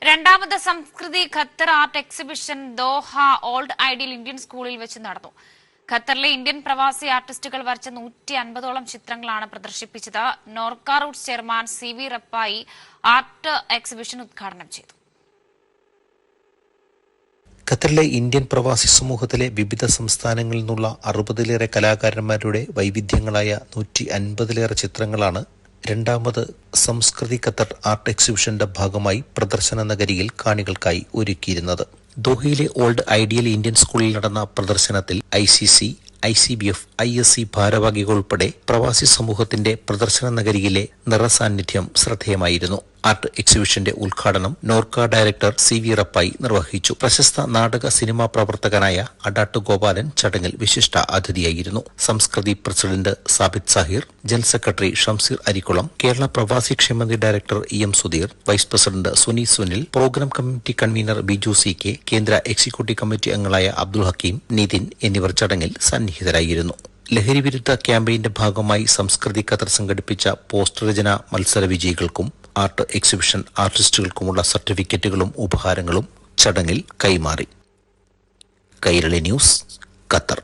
രണ്ടാമത് Samskriti Qatar art exhibition Doha old ideal Indian സ്കൂളിൽ വെച്ച് നടന്നു. ഖത്തറിലെ ഇന്ത്യൻ പ്രവാസി ആർട്ടിസ്റ്റുകൾ വരച്ച 150ഓളം ചിത്രങ്ങളാണ് പ്രദർശിപ്പിച്ചത്. Norka roots chairman CV Rappai art exhibition ഉദ്ഘാടനം ചെയ്തു. ഖത്തറിലെ ഇന്ത്യൻ പ്രവാസി സമൂഹത്തിലെ വിവിധ സംസ്ഥാനങ്ങളിൽ നിന്നുള്ള 60ലേറെ കലാകാരന്മാരുടെ വൈവിധ്യങ്ങളായ 150ലേറെ ചിത്രങ്ങളാണ് രണ്ടാമത് സംസ്കൃതി ഖത്തർ ആർട്ട് എക്സിബിഷന്റെ ഭാഗമായി പ്രദർശന നഗരിയിൽ കാണികൾക്കായി ഒരുക്കിയിരുന്നത്. ദോഹയിലെ ഓൾഡ് ഐഡിയൽ ഇന്ത്യൻ സ്കൂളിൽ നടന്ന പ്രദർശനത്തിൽ ICC, ICBF, ISC ഭാരവാഹികൾ ഉൾപ്പെടെ പ്രവാസി സമൂഹത്തിന്റെ പ്രദർശന നഗരിയിലെ നിറസാന്നിധ്യം ശ്രദ്ധേയമായിരുന്നു. ആർട്ട് എക്സിബിഷന്റെ ഉദ്ഘാടനം നോർക്ക ഡയറക്ടർ CV റപ്പായി നിർവഹിച്ചു. പ്രശസ്ത നാടക സിനിമാ പ്രവർത്തകനായ അഡാട്ട് ഗോപാലൻ ചടങ്ങിൽ വിശിഷ്ട അതിഥിയായിരുന്നു. Samskriti president Sabith Sahir, general secretary Shamseer Arikkulam, Kerala Pravasi ക്ഷേമനിധി director EM Sudheer, vice president Suni Sunil, program committee convener Biju CK, കേന്ദ്ര എക്സിക്യൂട്ടീവ് കമ്മിറ്റി അംഗങ്ങളായ അബ്ദുൽ ഹക്കീം, നിതിൻ എന്നിവർ ചടങ്ങിൽ സന്നിഹിതരായിരുന്നു. ലഹരിവിരുദ്ധ ക്യാമ്പയിന്റെ ഭാഗമായി സംസ്കൃതി ഖത്തർ സംഘടിപ്പിച്ച പോസ്റ്റർ രചന മത്സര വിജയികൾക്കും ആർട്ട് എക്സിബിഷൻ ആർട്ടിസ്റ്റുകൾക്കുമുള്ള സർട്ടിഫിക്കറ്റുകളും ഉപഹാരങ്ങളും ചടങ്ങിൽ കൈമാറി. Kairali news, Qatar.